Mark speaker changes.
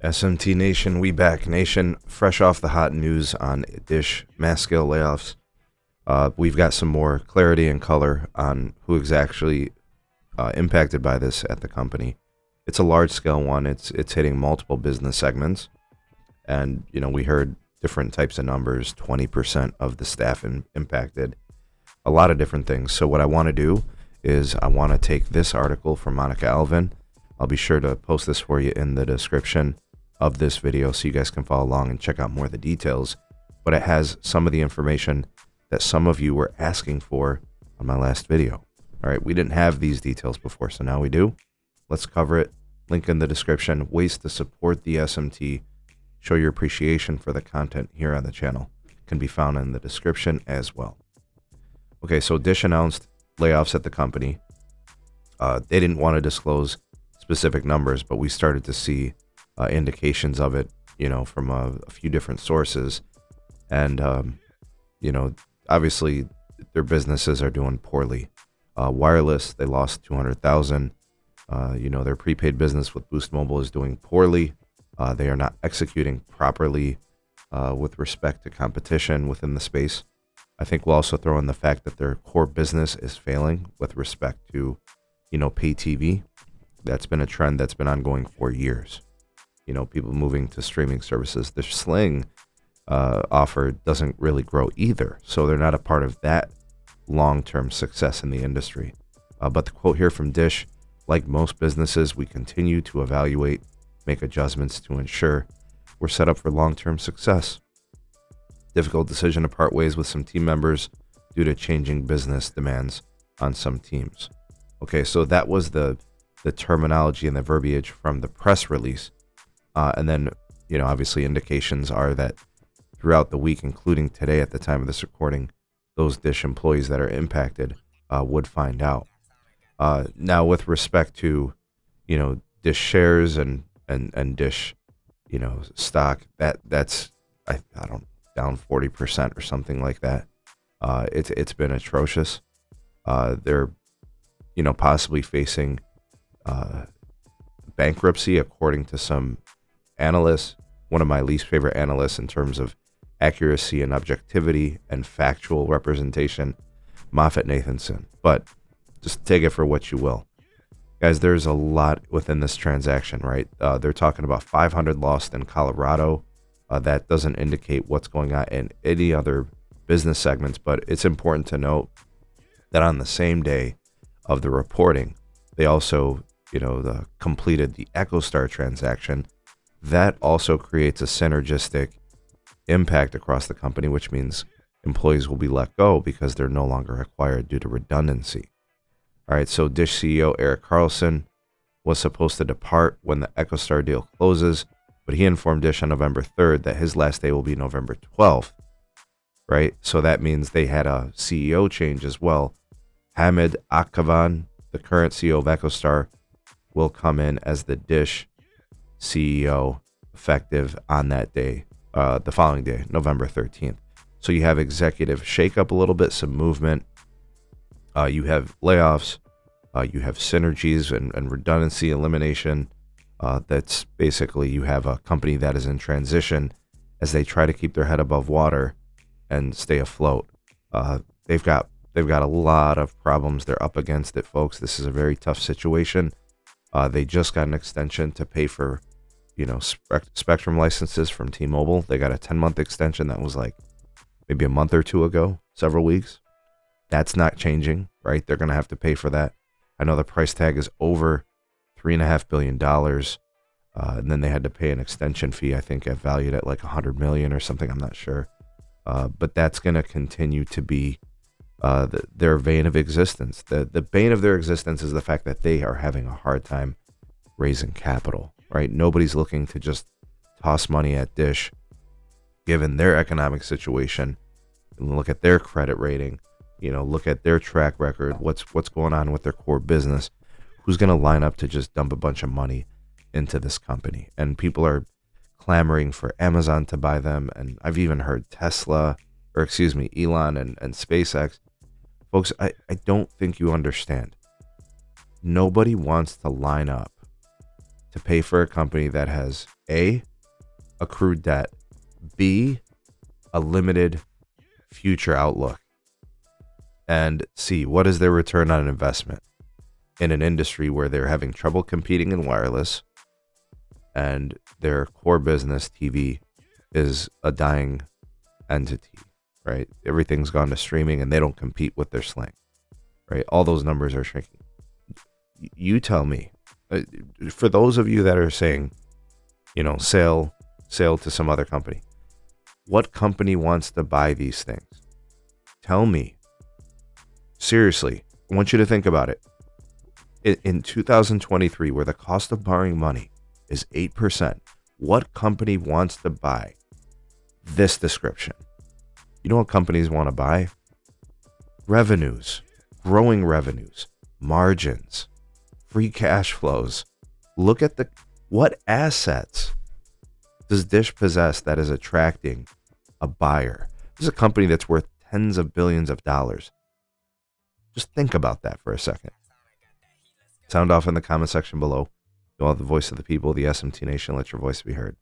Speaker 1: SMT Nation, we back. Nation, fresh off the hot news on Dish mass scale layoffs. We've got some more clarity and color on who is actually impacted by this at the company. It's a large scale one. It's hitting multiple business segments, and we heard different types of numbers. 20% of the staff impacted. A lot of different things. So what I want to do is I want to take this article from Monica Alvin. I'll be sure to post this for you in the description of this video so you guys can follow along and check out more of the details. But it has some of the information that some of you were asking for on my last video. All right, we didn't have these details before, so now we do. Let's cover it. Link in the description. Ways to support the SMT. Show your appreciation for the content here on the channel. Can be found in the description as well. Okay, so Dish announced layoffs at the company. They didn't want to disclose specific numbers, but we started to see indications of it, from a few different sources. And, obviously their businesses are doing poorly. Wireless, they lost 200,000. Their prepaid business with Boost Mobile is doing poorly. They are not executing properly with respect to competition within the space. I think we'll also throw in the fact that their core business is failing with respect to, pay TV. That's been a trend that's been ongoing for years. People moving to streaming services. The Sling offer doesn't really grow either, so they're not a part of that long-term success in the industry. But the quote here from Dish, like most businesses, we continue to evaluate, make adjustments to ensure we're set up for long-term success. Difficult decision to part ways with some team members due to changing business demands on some teams. Okay, so that was the terminology and the verbiage from the press release. And then, obviously indications are that throughout the week, including today at the time of this recording, those Dish employees that are impacted would find out. Now, with respect to, Dish shares and Dish, stock, that's, I don't, down 40% or something like that. It's been atrocious. They're, possibly facing bankruptcy, according to some analysts. One of my least favorite analysts in terms of accuracy and objectivity and factual representation, Moffett-Nathanson. But just take it for what you will. Guys, there's a lot within this transaction, right? They're talking about 500 lost in Colorado. That doesn't indicate what's going on in any other business segments, but it's important to note that on the same day of the reporting, they also, completed the EchoStar transaction. That also creates a synergistic impact across the company, which means employees will be let go because they're no longer required due to redundancy. All right, so Dish CEO Erik Carlson was supposed to depart when the EchoStar deal closes, but he informed Dish on November 3rd that his last day will be November 12th, right? So that means they had a CEO change as well. Hamid Akhavan, the current CEO of EchoStar, will come in as the Dish CEO effective on that day, the following day, November 13th. So you have executive shakeup a little bit, some movement. You have layoffs. You have synergies and redundancy elimination. That's basically you have a company that is in transition as they try to keep their head above water and stay afloat. They've got a lot of problems they're up against it, folks. This is a very tough situation. They just got an extension to pay for, Spectrum licenses from T-Mobile. They got a 10-month extension that was like maybe a month or two ago, several weeks. That's not changing, right? They're going to have to pay for that. I know the price tag is over $3.5 billion. And then they had to pay an extension fee, I think valued at like $100 million or something. I'm not sure. But that's going to continue to be their vein of existence. The bane of their existence is the fact that they are having a hard time raising capital, right? Nobody's looking to just toss money at Dish, given their economic situation. And look at their credit rating, look at their track record, what's going on with their core business. Who's going to line up to just dump a bunch of money into this company? And people are clamoring for Amazon to buy them. And I've even heard Elon and SpaceX. Folks, I don't think you understand. Nobody wants to line up to pay for a company that has A, accrued debt, B, a limited future outlook, and C, what is their return on investment in an industry where they're having trouble competing in wireless and their core business, TV, is a dying entity, right? Everything's gone to streaming and they don't compete with their Sling, right? All those numbers are shrinking. You tell me, for those of you that are saying, sale to some other company, what company wants to buy these things? Tell me. Seriously, I want you to think about it. In 2023, where the cost of borrowing money is 8%, what company wants to buy this description? You know what companies want to buy? Revenues, growing revenues, margins, free cash flows. Look at what assets does Dish possess that is attracting a buyer? This is a company that's worth tens of billions of dollars. Just think about that for a second. Sound off in the comment section below. You all have the voice of the people, the SMT Nation. Let your voice be heard.